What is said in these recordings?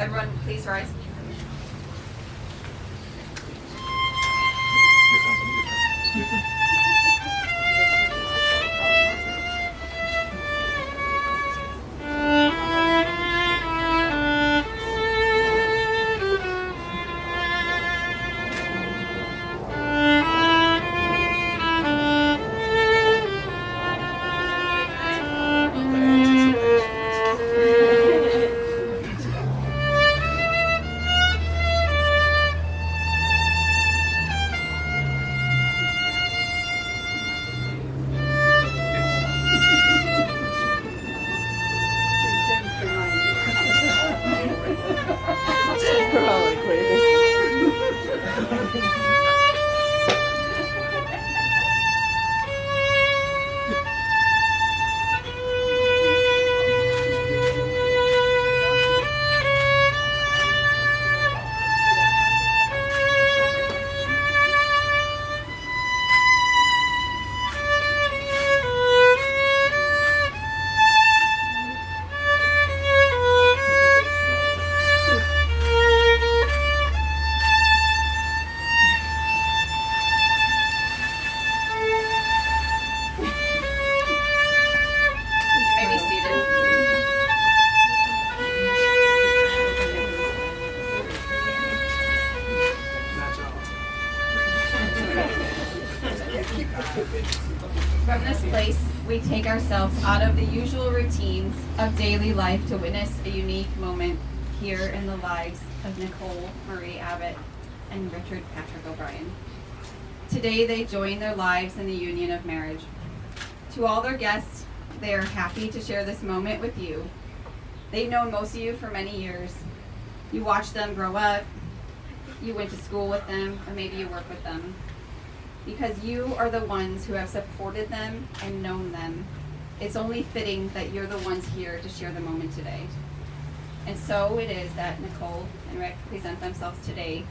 Everyone, please rise. From this place, we take ourselves out of the usual routines of daily life to witness a unique moment here in the lives of Nicole Marie Abbott and Richard Patrick O'Brien. Today, they join their lives in the union of marriage. To all their guests, they are happy to share this moment with you. They've known most of you for many years. You watched them grow up, you went to school with them, or maybe you work with them. Because you are the ones who have supported them and known them, it's only fitting that you're the ones here to share the moment today. And so it is that Nicole and Rick present themselves today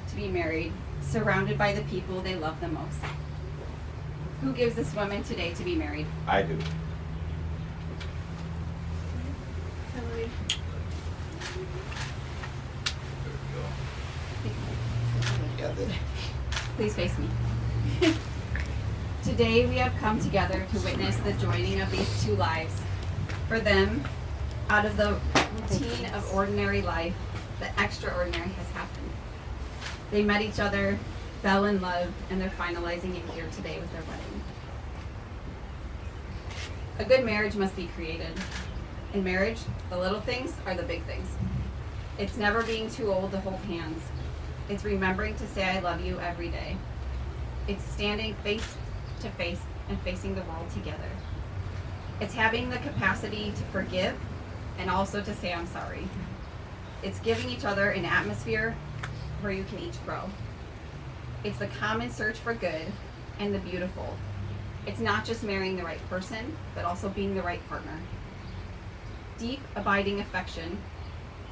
to be married, surrounded by the people they love the most. Who gives this woman today to be married? I do. Hillary. Please face me. Today we have come together to witness the joining of these two lives. For them, out of the routine of ordinary life, the extraordinary has happened. They met each other, fell in love, and they're finalizing it here today with their wedding. A good marriage must be created. In marriage, the little things are the big things. It's never being too old to hold hands. It's remembering to say I love you every day. It's standing face to face and facing the world together. It's having the capacity to forgive and also to say I'm sorry. It's giving each other an atmosphere where you can each grow. It's the common search for good and the beautiful. It's not just marrying the right person, but also being the right partner. Deep, abiding affection,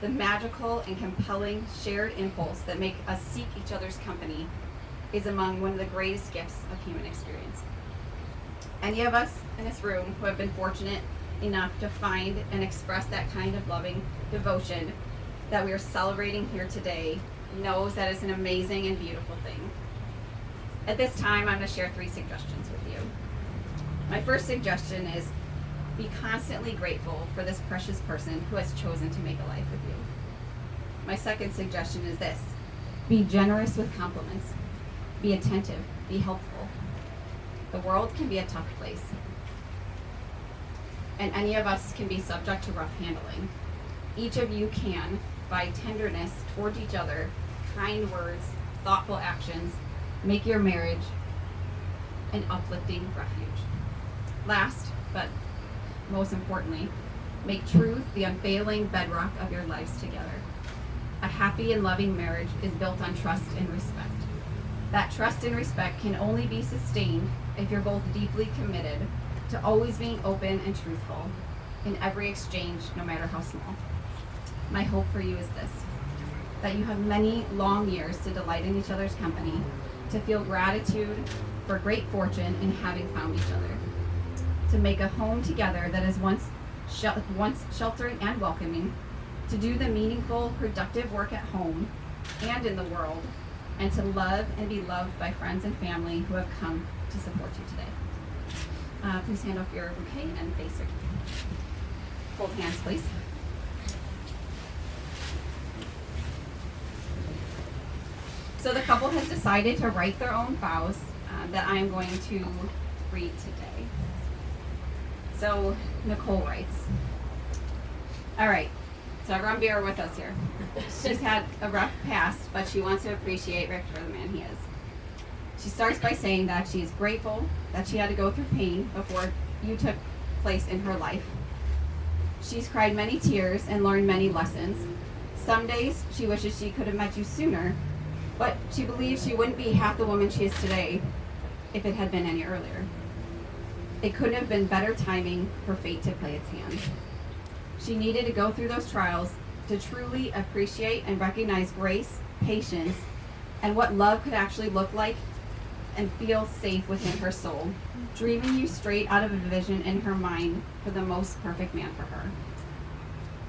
the magical and compelling shared impulse that make us seek each other's company, is among one of the greatest gifts of human experience. Any of us in this room who have been fortunate enough to find and express that kind of loving devotion that we are celebrating here today knows that it's an amazing and beautiful thing. At this time, I'm going to share 3 suggestions with you. My first suggestion is be constantly grateful for this precious person who has chosen to make a life with you. My second suggestion is this: be generous with compliments. Be attentive, be helpful. The world can be a tough place, and any of us can be subject to rough handling. Each of you can, by tenderness towards each other, kind words, thoughtful actions, make your marriage an uplifting refuge. Last, but most importantly, make truth the unfailing bedrock of your lives together. A happy and loving marriage is built on trust and respect. That trust and respect can only be sustained if you're both deeply committed to always being open and truthful in every exchange, no matter how small. My hope for you is this: that you have many long years to delight in each other's company, to feel gratitude for great fortune in having found each other, to make a home together that is once sheltering and welcoming, to do the meaningful, productive work at home and in the world, and to love and be loved by friends and family who have come to support you today. Please hand off your bouquet and face her. Hold hands, please. So the couple has decided to write their own vows that I am going to read today. So Nicole writes, all right, so everyone bear with us here. She's had a rough past, but she wants to appreciate Rick for the man he is. She starts by saying that she is grateful that she had to go through pain before you took place in her life. She's cried many tears and learned many lessons. Some days she wishes she could have met you sooner, but she believes she wouldn't be half the woman she is today if it had been any earlier. It couldn't have been better timing for fate to play its hand. She needed to go through those trials to truly appreciate and recognize grace, patience, and what love could actually look like and feel safe within her soul, dreaming you straight out of a vision in her mind for the most perfect man for her.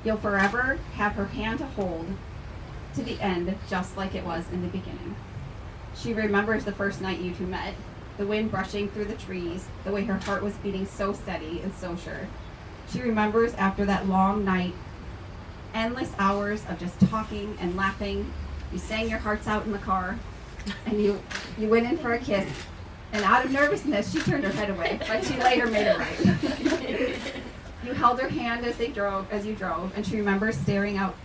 You'll forever have her hand to hold to the end, just like it was in the beginning. She remembers the first night you two met, the wind brushing through the trees, the way her heart was beating so steady and so sure. She remembers after that long night, endless hours of just talking and laughing. You sang your hearts out in the car, and you went in for a kiss, and out of nervousness, she turned her head away, but she later made it right. You held her hand as you drove, and she remembers staring out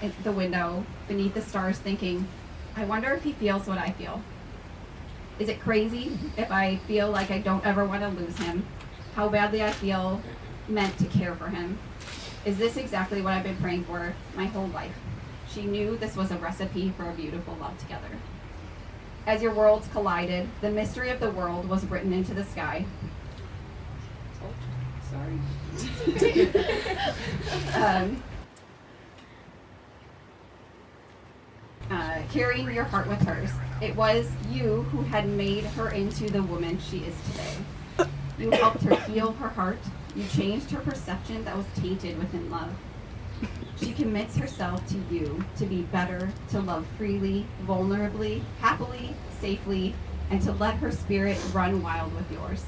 at the window beneath the stars thinking, I wonder if he feels what I feel. Is it crazy if I feel like I don't ever want to lose him? How badly I feel meant to care for him. Is this exactly what I've been praying for my whole life? She knew this was a recipe for a beautiful love together. As your worlds collided, the mystery of the world was written into the sky. Oh, sorry. Carrying your heart with hers. It was you who had made her into the woman she is today. You helped her heal her heart. You changed her perception that was tainted within love. She commits herself to you to be better, to love freely, vulnerably, happily, safely, and to let her spirit run wild with yours.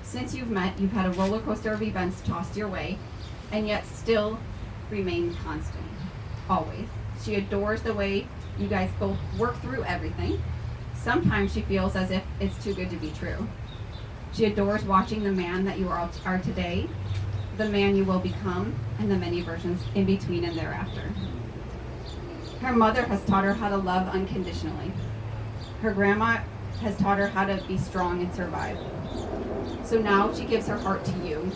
Since you've met, you've had a roller coaster of events tossed your way, and yet still remain constant, always. She adores the way you guys both work through everything. Sometimes she feels as if it's too good to be true. She adores watching the man that you are today, the man you will become, and the many versions in between and thereafter. Her mother has taught her how to love unconditionally. Her grandma has taught her how to be strong and survive. So now she gives her heart to you.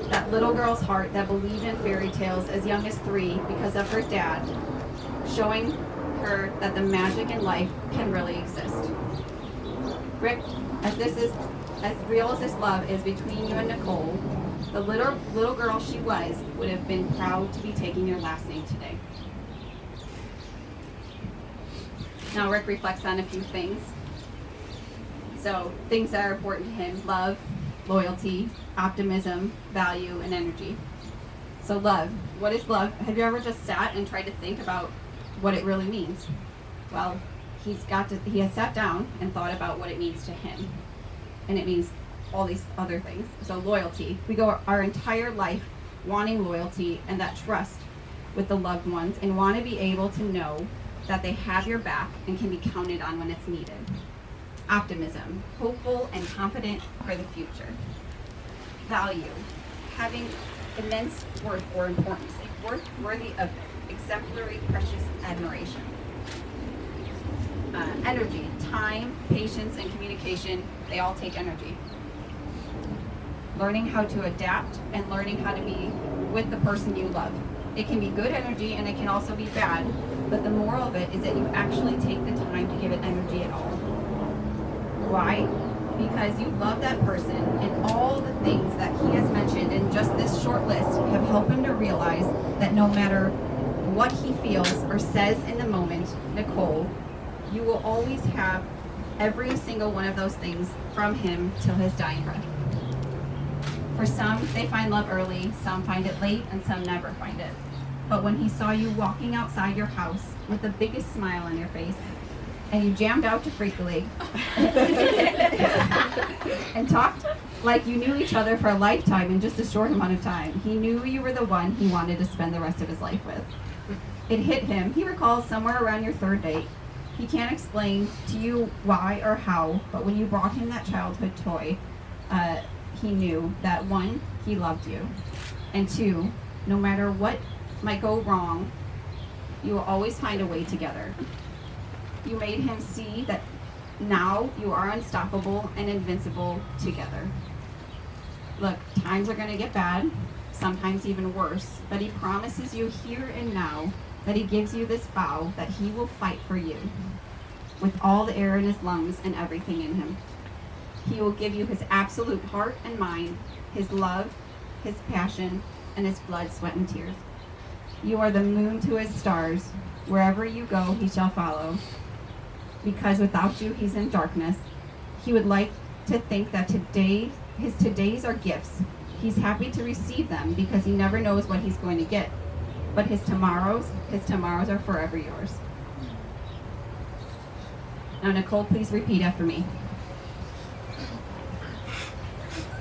That little girl's heart that believed in fairy tales as young as 3 because of her dad, showing her that the magic in life can really exist. Rick, as real as this love is between you and Nicole, the little girl she was would have been proud to be taking your last name today. Now Rick reflects on a few things. So things that are important to him: love, loyalty, optimism, value, and energy. So love, what is love? Have you ever just sat and tried to think about what it really means? Well, he has sat down and thought about what it means to him. And it means all these other things. So loyalty, we go our entire life wanting loyalty and that trust with the loved ones, and want to be able to know that they have your back and can be counted on when it's needed. Optimism, hopeful and confident for the future. Value, having immense worth or importance, worthy of exemplary, precious admiration. Energy, time, patience, and communication, they all take energy. Learning how to adapt and learning how to be with the person you love. It can be good energy and it can also be bad, but the moral of it is that you actually take the time to give it energy at all. Why? Because you love that person, and all the things that he has mentioned in just this short list have helped him to realize that no matter what he feels or says in the moment, Nicole, you will always have every single one of those things from him till his dying breath. For some, they find love early, some find it late, and some never find it. But when he saw you walking outside your house with the biggest smile on your face, and you jammed out to Freak League and talked like you knew each other for a lifetime in just a short amount of time, he knew you were the one he wanted to spend the rest of his life with. It hit him. He recalls somewhere around your third date. He can't explain to you why or how, but when you brought him that childhood toy, he knew that one, he loved you, and two, no matter what might go wrong, you will always find a way together. You made him see that now you are unstoppable and invincible together. Look, times are going to get bad, sometimes even worse, but he promises you here and now that he gives you this vow that he will fight for you with all the air in his lungs and everything in him. He will give you his absolute heart and mind, his love, his passion, and his blood, sweat, and tears. You are the moon to his stars. Wherever you go, he shall follow. Because without you, he's in darkness. He would like to think that his todays are gifts. He's happy to receive them because he never knows what he's going to get. But his tomorrows are forever yours. Now, Nicole, please repeat after me.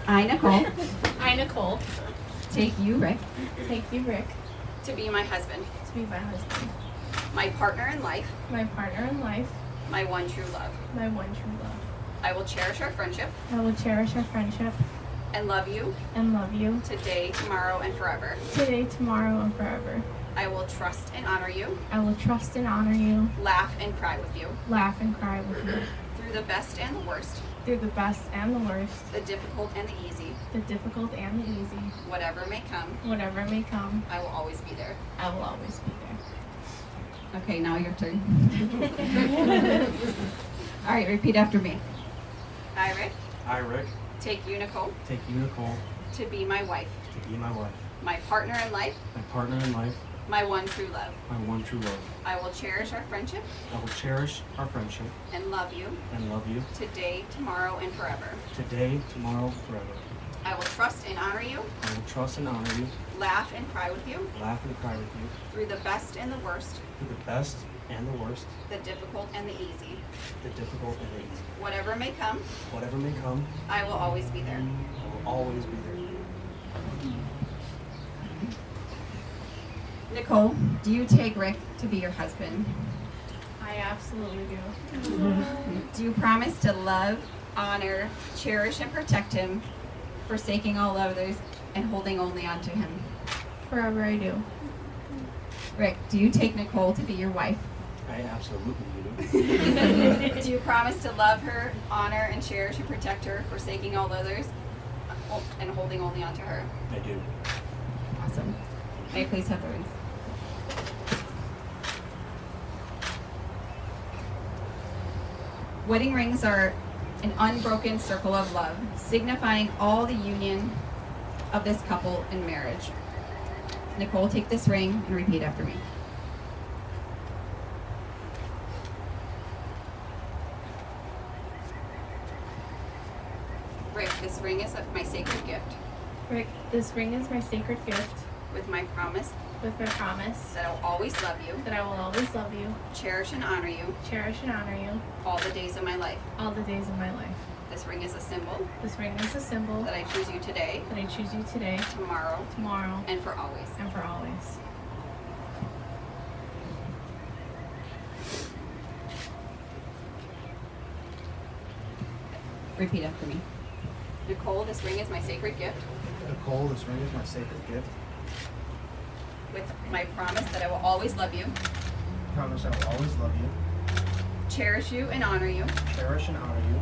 I, Nicole. I, Nicole. Take you, Rick. Take you, Rick. To be my husband. To be my husband. My partner in life. My partner in life. My one true love. My one true love. I will cherish our friendship. I will cherish our friendship. And love you. And love you. Today, tomorrow, and forever. Today, tomorrow, and forever. I will trust and honor you. I will trust and honor you. Laugh and cry with you. Laugh and cry with you. Through the best and the worst. Through the best and the worst. The difficult and the easy. The difficult and the easy. Whatever may come. Whatever may come. I will always be there. I will always be there. Okay, now your turn. All right, repeat after me. I, Rick. I, Rick. Take you, Nicole. Take you, Nicole. To be my wife. To be my wife. My partner in life. My partner in life. My one true love. My one true love. I will cherish our friendship. I will cherish our friendship. And love you. And love you. Today, tomorrow, and forever. Today, tomorrow, forever. I will trust and honor you. I will trust and honor you. Laugh and cry with you. Laugh and cry with you. Through the best and the worst. Through the best and the worst. The difficult and the easy. The difficult and the easy. Whatever may come. Whatever may come. I will always be there. I will always be there. Nicole, do you take Rick to be your husband? I absolutely do. Do you promise to love, honor, cherish, and protect him, forsaking all others and holding only on to him? Forever I do. Rick, do you take Nicole to be your wife? I absolutely do. Do you promise to love her, honor, and cherish and protect her, forsaking all others and holding only on to her? I do. Awesome. May I please have the rings? Wedding rings are an unbroken circle of love, signifying all the union of this couple in marriage. Nicole, take this ring and repeat after me. Rick, this ring is my sacred gift. Rick, this ring is my sacred gift. With my promise With my promise that I will always love you, that I will always love you, cherish and honor you cherish and honor you, all the days of my life. all the days of my life. This ring is a symbol This ring is a symbol that I choose you today, that I choose you today, tomorrow, tomorrow, and for always. and for always. Repeat after me. Nicole, this ring is my sacred gift. Nicole, this ring is my sacred gift. With my promise that I will always love you, Promise I will always love you, cherish you, and honor you cherish and honor you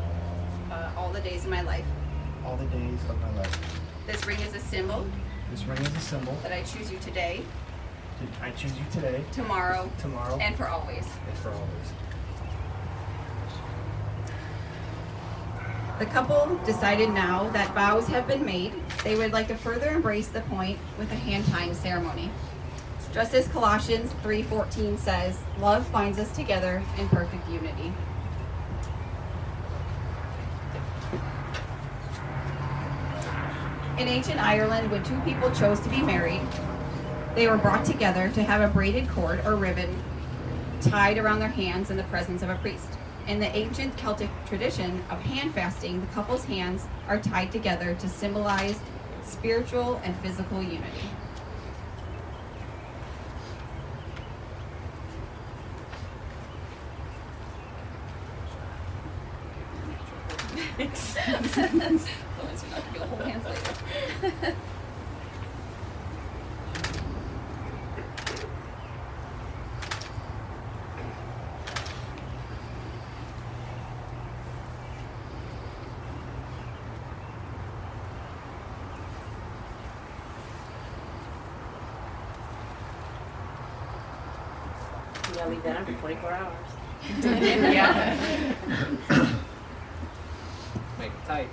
all the days of my life. all the days of my life. This ring is a symbol This ring is a symbol that I choose you today, that I choose you today, tomorrow, tomorrow, and for always. and for always. The couple decided now that vows have been made, they would like to further embrace the point with a hand-tying ceremony. Just as Colossians 3:14 says, love binds us together in perfect unity. In ancient Ireland, when two people chose to be married, They were brought together to have a braided cord or ribbon tied around their hands in the presence of a priest. In the ancient Celtic tradition of hand fasting, the couple's hands are tied together to symbolize spiritual and physical unity. Otherwise you're not gonna be able to hold hands later. You gotta leave that on for 24 hours. Yeah. Make it tight.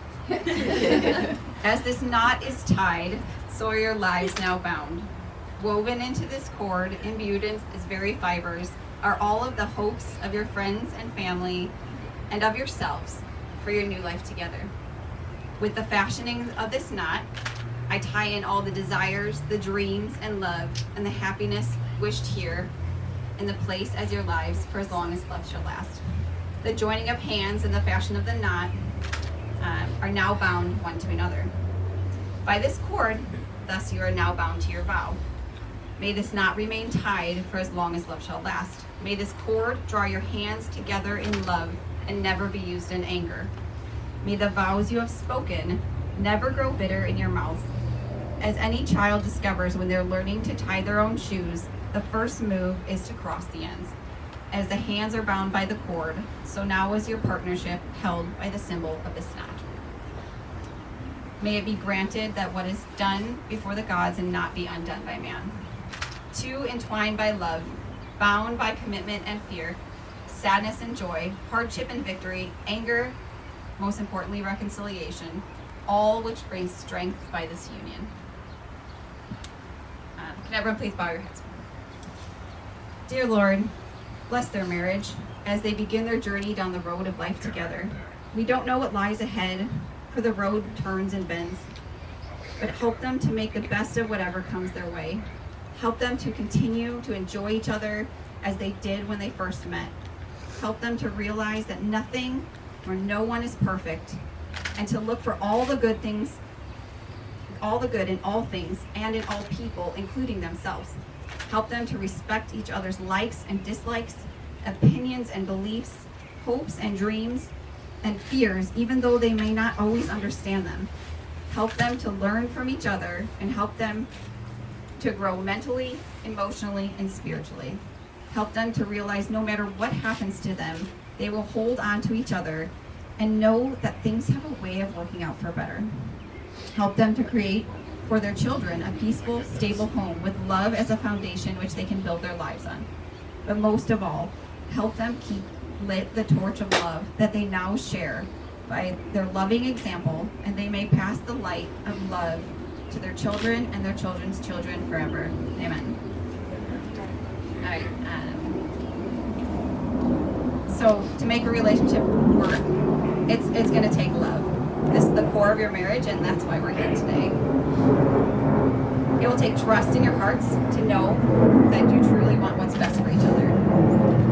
As this knot is tied, so are your lives now bound. Woven into this cord, imbued in its very fibers, are all of the hopes of your friends and family and of yourselves for your new life together. With the fashioning of this knot, I tie in all the desires, the dreams, and love, and the happiness wished here in the place as your lives for as long as love shall last. The joining of hands and the fashion of the knot are now bound one to another. By this cord, thus you are now bound to your vow. May this knot remain tied for as long as love shall last. May this cord draw your hands together in love and never be used in anger. May the vows you have spoken never grow bitter in your mouth. As any child discovers when they're learning to tie their own shoes, the first move is to cross the ends. As the hands are bound by the cord, so now is your partnership held by the symbol of this knot. May it be granted that what is done before the gods and not be undone by man. Two entwined by love, bound by commitment and fear, sadness and joy, hardship and victory, anger, most importantly reconciliation, all which brings strength by this union. Can everyone please bow your heads? Dear Lord, bless their marriage as they begin their journey down the road of life together. We don't know what lies ahead, for the road turns and bends, but help them to make the best of whatever comes their way. Help them to continue to enjoy each other as they did when they first met. Help them to realize that nothing or no one is perfect, and to look for all the good things, all the good in all things and in all people, including themselves. Help them to respect each other's likes and dislikes, opinions and beliefs, hopes and dreams, and fears, even though they may not always understand them. Help them to learn from each other and help them to grow mentally, emotionally, and spiritually. Help them to realize no matter what happens to them, they will hold on to each other and know that things have a way of working out for better. Help them to create for their children a peaceful, stable home with love as a foundation which they can build their lives on. But most of all, help them keep lit the torch of love that they now share by their loving example, and they may pass the light of love to their children and their children's children forever. Amen. All right. So to make a relationship work, it's going to take love. This is the core of your marriage, and that's why we're here today. It will take trust in your hearts to know that you truly want what's best for each other.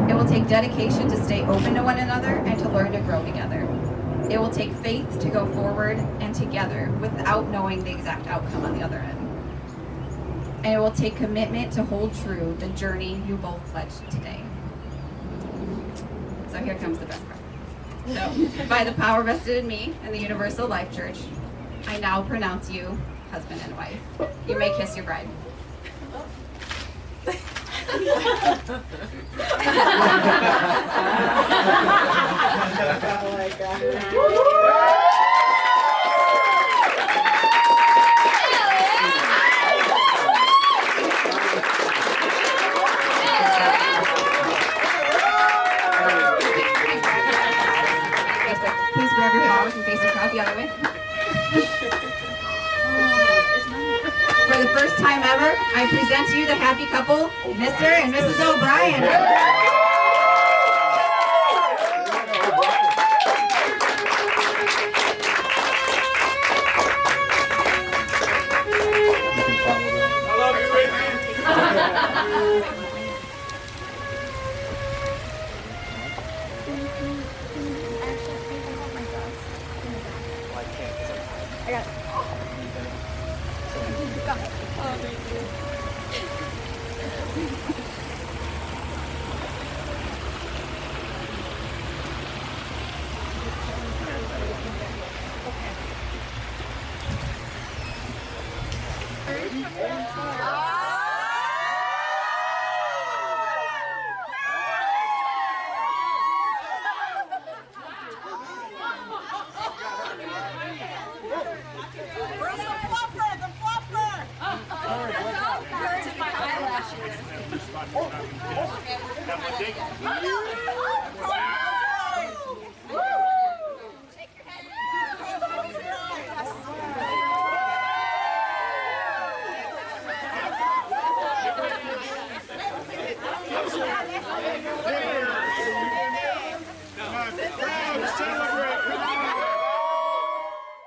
It will take dedication to stay open to one another and to learn to grow together. It will take faith to go forward and together without knowing the exact outcome on the other end. And it will take commitment to hold true the journey you both pledged today. So here comes the best part. So, by the power vested in me and the Universal Life Church, I now pronounce you husband and wife. You may kiss your bride. Oh my God. Please grab your flowers and face the crowd the other way. For the first time ever, I present to you the happy couple, Mr. and Mrs. O'Brien. I love you, Ricky. Ah!